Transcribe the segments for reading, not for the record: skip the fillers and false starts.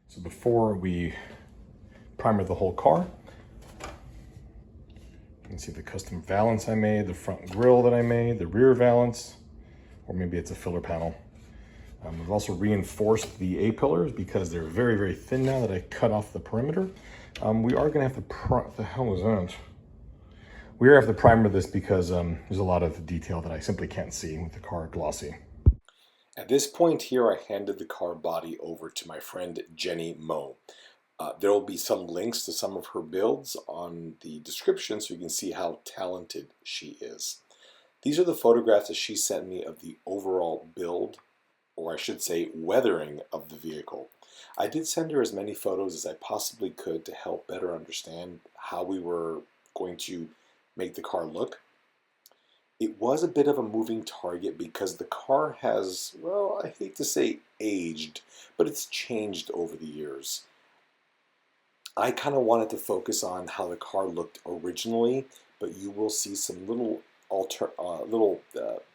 So before we primer the whole car, you can see the custom valance I made, the front grille that I made, the rear valance, or maybe it's a filler panel. We've also reinforced the A-pillars because they're very, very thin now that I cut off the perimeter. We are gonna have to, the hell was that? We are gonna have to primer this because there's a lot of detail that I simply can't see with the car glossy. At this point here, I handed the car body over to my friend JennyMo. There will be some links to some of her builds on the description so you can see how talented she is. These are the photographs that she sent me of the overall build, or I should say weathering of the vehicle. I did send her as many photos as I possibly could to help better understand how we were going to make the car look. It was a bit of a moving target because the car has, well, I hate to say aged, but it's changed over the years. I kind of wanted to focus on how the car looked originally, but you will see some little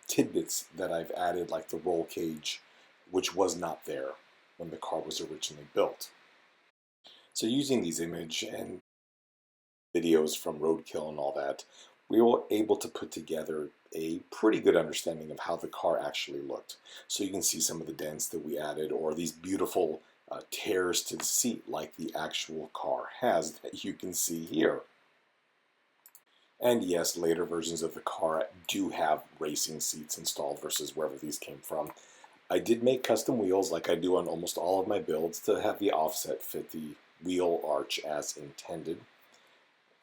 tidbits that I've added, like the roll cage, which was not there when the car was originally built. So using these images and videos from Roadkill and all that, we were able to put together a pretty good understanding of how the car actually looked. So you can see some of the dents that we added, or these beautiful tears to the seat like the actual car has that you can see here. And yes, later versions of the car do have racing seats installed versus wherever these came from. I did make custom wheels like I do on almost all of my builds to have the offset fit the wheel arch as intended.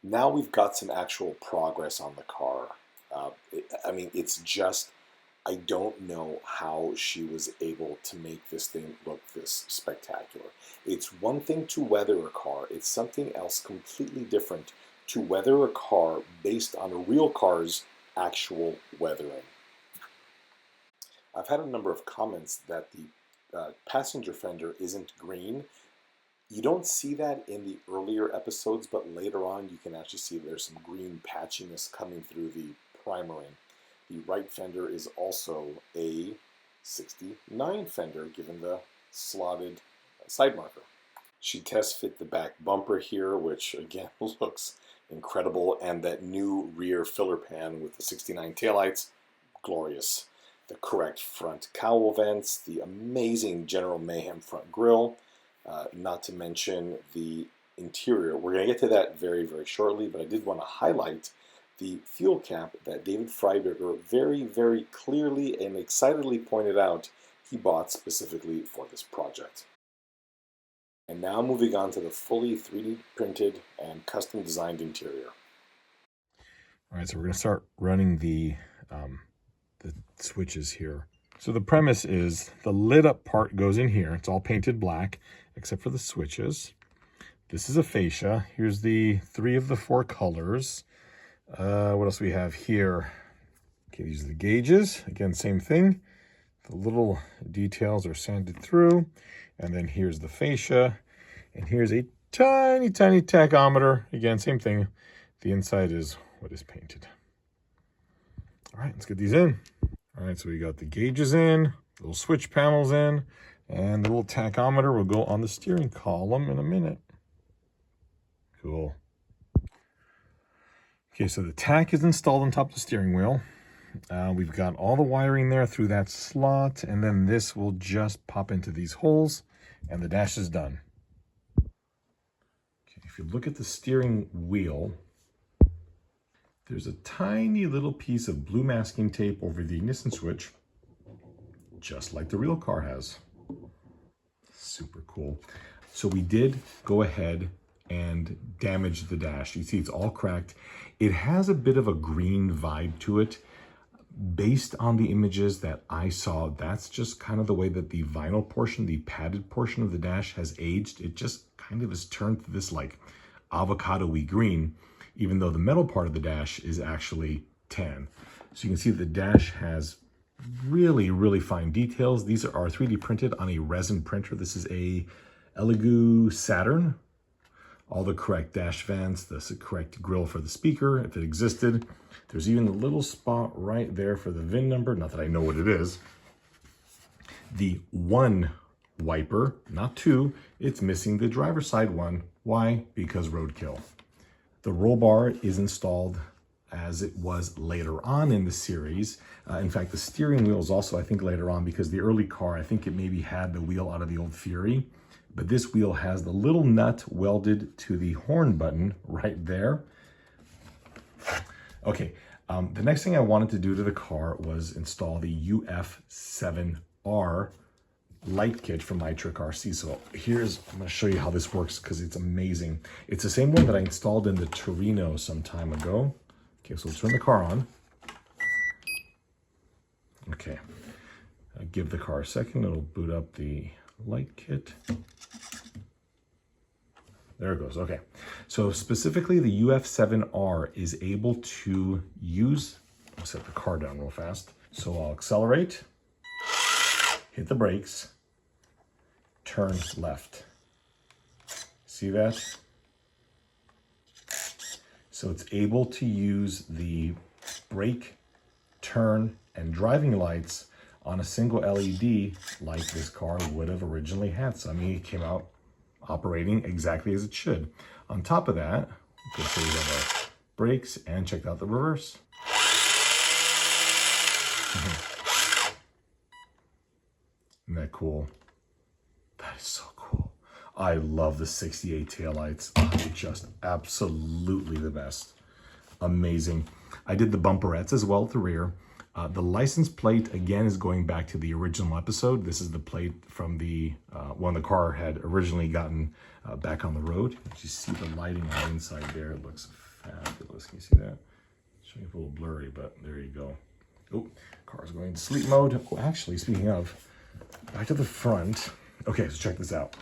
Now we've got some actual progress on the car. I mean, it's just, I don't know how she was able to make this thing look this spectacular. It's one thing to weather a car, it's something else completely different to weather a car based on a real car's actual weathering. I've had a number of comments that the passenger fender isn't green. You don't see that in the earlier episodes, but later on you can actually see there's some green patchiness coming through the primering. The right fender is also a 69 fender given the slotted side marker. She test fit the back bumper here, which again looks incredible, and that new rear filler pan with the 69 taillights, glorious. The correct front cowl vents, the amazing General Mayhem front grille, not to mention the interior. We're going to get to that very, very shortly, but I did want to highlight the fuel cap that David Freiberger very, very clearly and excitedly pointed out he bought specifically for this project. And now moving on to the fully 3D printed and custom designed interior. All right, so we're going to start running the switches here. So the premise is the lit up part goes in here. It's all painted black except for the switches. This is a fascia. Here's the 3 of the 4 colors. What else we have here? Okay, these are the gauges. Again, same thing. The little details are sanded through. And then here's the fascia. And here's a tiny, tiny tachometer. Again, same thing. The inside is what is painted. All right, let's get these in. All right, so we got the gauges in, little switch panels in, and the little tachometer will go on the steering column in a minute. Cool. Okay, so the tack is installed on top of the steering wheel. We've got all the wiring there through that slot, and then this will just pop into these holes, and the dash is done. Okay, if you look at the steering wheel, there's a tiny little piece of blue masking tape over the ignition switch, just like the real car has. Super cool. So we did go ahead and damage the dash. You see it's all cracked. It has a bit of a green vibe to it. Based on the images that I saw, that's just kind of the way that the vinyl portion, the padded portion of the dash has aged. It just kind of has turned to this like avocado-y green, even though the metal part of the dash is actually tan. So you can see the dash has really, really fine details. These are 3D printed on a resin printer. This is a Elegoo Saturn. All the correct dash vents, the correct grille for the speaker, if it existed. There's even a little spot right there for the VIN number, not that I know what it is. The 1 wiper, not two. It's missing the driver's side one. Why? Because roadkill. The roll bar is installed as it was later on in the series. In fact, the steering wheel is also, I think, later on, because the early car, I think it maybe had the wheel out of the old Fury, but this wheel has the little nut welded to the horn button right there. Okay, the next thing I wanted to do to the car was install the UF7R light kit from My Trick RC. So I'm gonna show you how this works because it's amazing. It's the same one that I installed in the Torino some time ago. Okay, so we'll turn the car on. Okay, I'll give the car a second. It'll boot up the light kit. There it goes. Okay, so specifically the UF7R is able to use, I'll set the car down real fast. So I'll accelerate, hit the brakes, turn left. See that? So it's able to use the brake, turn, and driving lights on a single LED like this car would have originally had. So I mean, it came out operating exactly as it should. On top of that, we have our brakes and check out the reverse. Isn't that cool? That is so cool. I love the 68 taillights. Oh, they're just absolutely the best. Amazing. I did the bumperettes as well at the rear. The license plate, again, is going back to the original episode. This is the plate from the when the car had originally gotten back on the road. You see the lighting on the inside there. It looks fabulous. Can you see that? It's a little blurry, but there you go. Oh, car's going into sleep mode. Oh, actually, speaking of, back to the front. Okay, so check this out.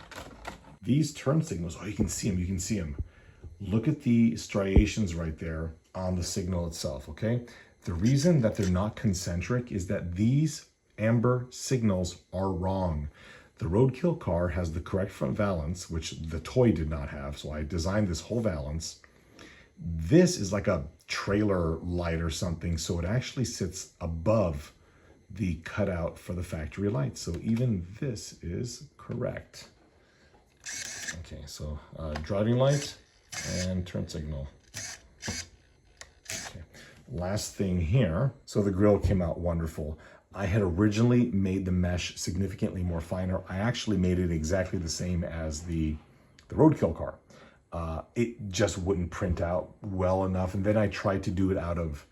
These turn signals, oh, you can see them, you can see them. Look at the striations right there on the signal itself, okay? The reason that they're not concentric is that these amber signals are wrong. The roadkill car has the correct front valance, which the toy did not have, so I designed this whole valance. This is like a trailer light or something, so it actually sits above the cutout for the factory light. So even this is correct. Okay, so driving light and turn signal. Okay, last thing here. So the grill came out wonderful. I had originally made the mesh significantly more finer. I actually made it exactly the same as the roadkill car. It just wouldn't print out well enough. And then I tried to do it out of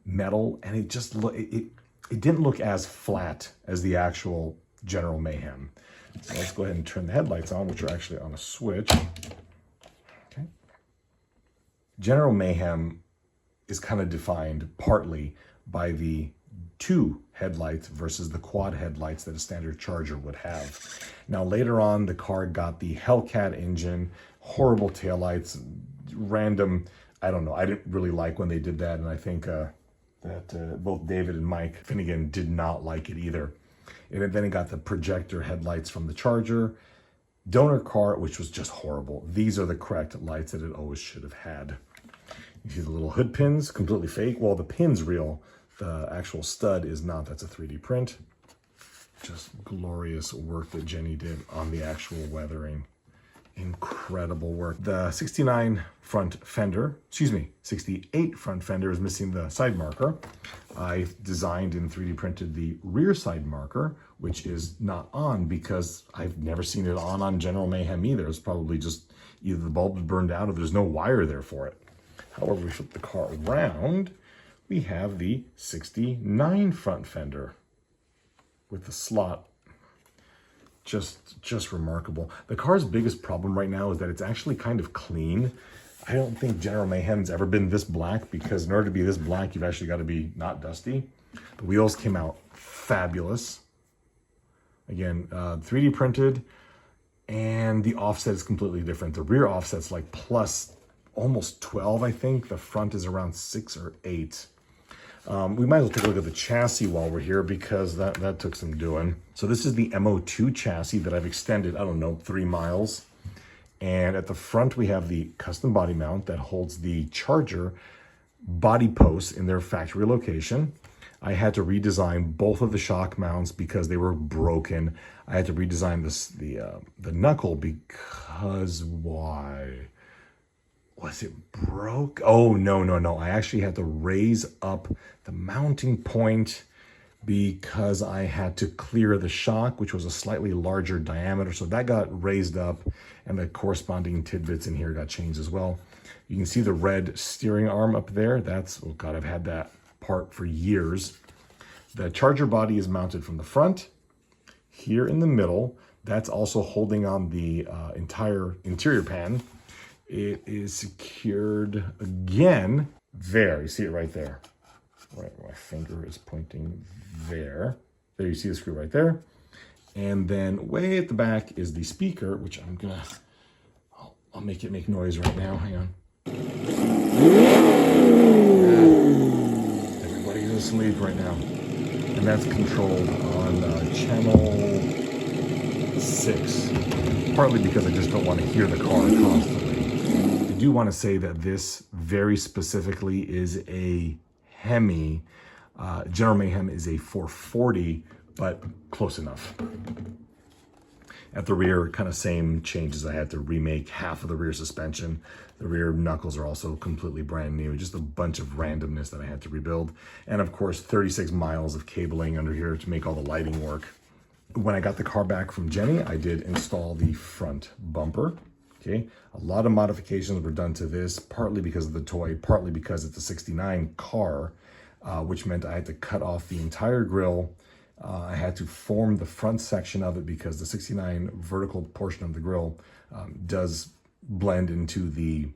metal, and it just it didn't look as flat as the actual General Mayhem. So let's go ahead and turn the headlights on, which are actually on a switch. Okay. General Mayhem is kind of defined partly by the two headlights versus the quad headlights that a standard Charger would have. Now later on, the car got the Hellcat engine, horrible taillights, random, I don't know, I didn't really like when they did that, and I think that both David and Mike Finnegan did not like it either. And then it got the projector headlights from the Charger. Donor car, which was just horrible. These are the correct lights that it always should have had. You see the little hood pins, completely fake. Well, the pin's real. The actual stud is not. That's a 3D print. Just glorious work that Jenny did on the actual weathering. Incredible work. The 68 front fender is missing the side marker. I designed and 3D printed the rear side marker, which is not on because I've never seen it on General Mayhem either. It's probably just either the bulb is burned out or there's no wire there for it. However, we flip the car around, we have the 69 front fender with the slot. Just remarkable. The car's biggest problem right now is that it's actually kind of clean. I don't think General Mayhem's ever been this black, because in order to be this black, you've actually got to be not dusty. The wheels came out fabulous. Again, 3D printed, and the offset is completely different. The rear offset's like plus almost 12, I think. The front is around 6 or 8. We might as well take a look at the chassis while we're here, because that took some doing. So this is the MO2 chassis that I've extended, I don't know, 3 miles. And at the front, we have the custom body mount that holds the Charger body posts in their factory location. I had to redesign both of the shock mounts because they were broken. I had to redesign the knuckle because why? Was it broke? Oh, no. I actually had to raise up the mounting point because I had to clear the shock, which was a slightly larger diameter. So that got raised up, and the corresponding tidbits in here got changed as well. You can see the red steering arm up there. That's, oh God, I've had that part for years. The charger body is mounted from the front. Here in the middle, that's also holding on the entire interior pan. It is secured again there. You see it right there. Right, my finger is pointing there. There you see the screw right there. And then way at the back is the speaker, which I'm gonna, I'll make it make noise right now. Hang on. Everybody's asleep right now. And that's controlled on channel 6. Partly because I just don't want to hear the car constantly. I do want to say that this very specifically is a Hemi. General Mayhem is a 440, but close enough. At the rear, kind of same changes. I had to remake half of the rear suspension. The rear knuckles are also completely brand new. Just a bunch of randomness that I had to rebuild. And of course, 36 miles of cabling under here to make all the lighting work. When I got the car back from Jenny, I did install the front bumper. Okay, a lot of modifications were done to this, partly because of the toy, partly because it's a 69 car, which meant I had to cut off the entire grille. I had to form the front section of it because the 69 vertical portion of the grille does blend into the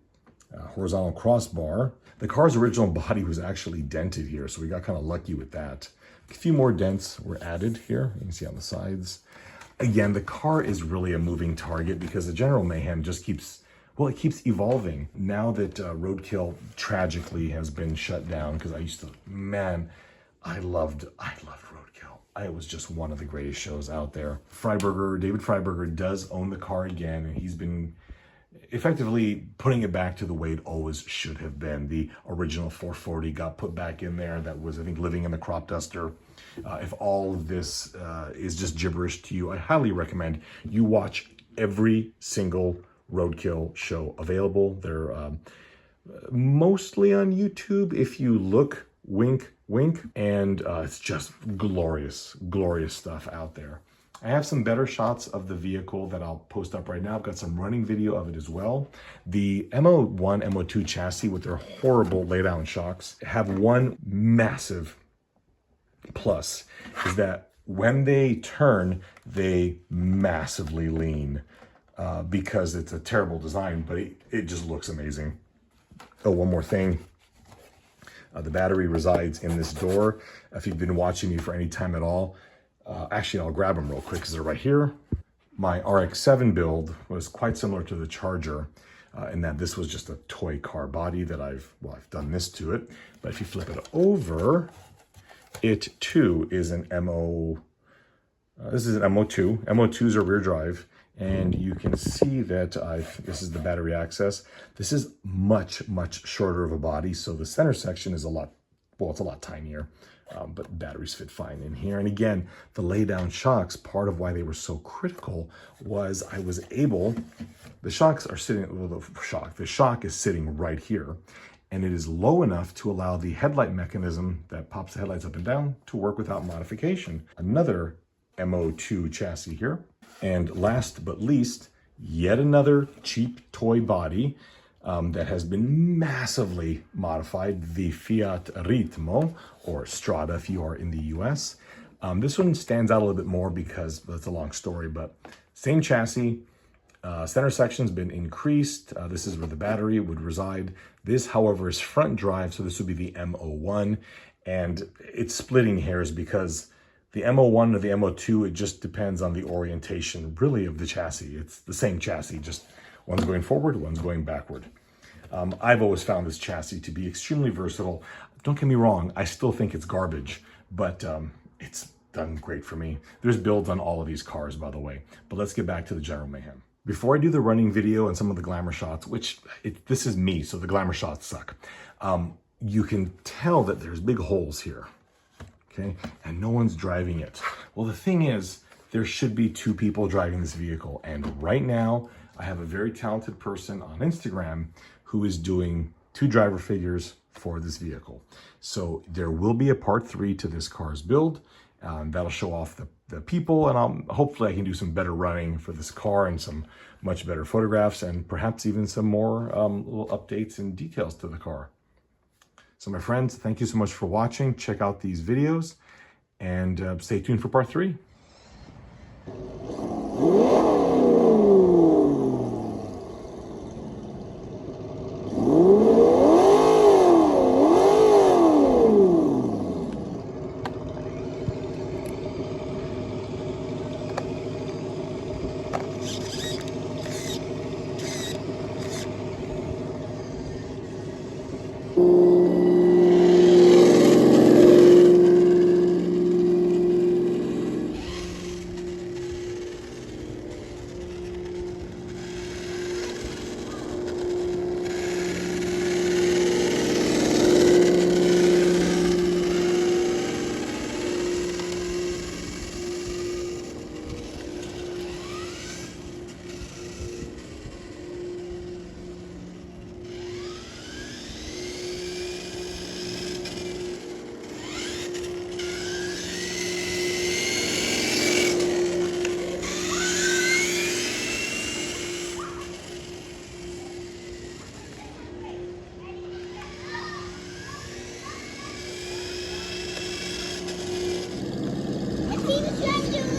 horizontal crossbar. The car's original body was actually dented here, so we got kind of lucky with that. A few more dents were added here. You can see on the sides. Again, the car is really a moving target because the General Mayhem just keeps, well, it keeps evolving. Now that Roadkill tragically has been shut down, because I used to, man, I loved Roadkill. It was just one of the greatest shows out there. David Freiberger does own the car again, and he's been effectively putting it back to the way it always should have been. The original 440 got put back in there. That was, I think, living in the crop duster. If all of this is just gibberish to you, I highly recommend you watch every single Roadkill show available. They're mostly on YouTube if you look, wink, wink, and it's just glorious, glorious stuff out there. I have some better shots of the vehicle that I'll post up right now. I've got some running video of it as well. The MO1, MO2 chassis with their horrible lay-down shocks have one massive plus, is that when they turn, they massively lean because it's a terrible design, but it just looks amazing. Oh, one more thing. The battery resides in this door. If you've been watching me for any time at all, actually, I'll grab them real quick because they're right here. My RX-7 build was quite similar to the Charger in that this was just a toy car body that I've done this to it. But if you flip it over, it too is an MO. This is an MO2. MO2s are rear drive, and you can see that this is the battery access. This is much, much shorter of a body, so the center section is a lot, well, it's a lot tinier. But batteries fit fine in here. And again, the lay down shocks, part of why they were so critical was I was able, the shocks are sitting, well, the shock is sitting right here, and it is low enough to allow the headlight mechanism that pops the headlights up and down to work without modification. Another MO2 chassis here. And last but least, yet another cheap toy body that has been massively modified, the Fiat Ritmo, or Strada if you are in the US. This one stands out a little bit more because that's a long story, but same chassis, center section's been increased. This is where the battery would reside. This, however, is front drive, so this would be the MO1, and it's splitting hairs because the MO1 or the MO2, it just depends on the orientation, really, of the chassis. It's the same chassis, just one's going forward, one's going backward. I've always found this chassis to be extremely versatile. Don't get me wrong, I still think it's garbage, but it's done great for me. There's builds on all of these cars, by the way. But let's get back to the General Mayhem. Before I do the running video and some of the glamour shots, which this is me, so the glamour shots suck, you can tell that there's big holes here. okay? And no one's driving it. Well, the thing is, there should be 2 people driving this vehicle. And right now, I have a very talented person on Instagram who is doing 2 driver figures for this vehicle. So there will be a part 3 to this car's build. That'll show off the people, and hopefully I can do some better running for this car and some much better photographs, and perhaps even some more little updates and details to the car. So my friends, thank you so much for watching. Check out these videos and stay tuned for part 3. He was trying to do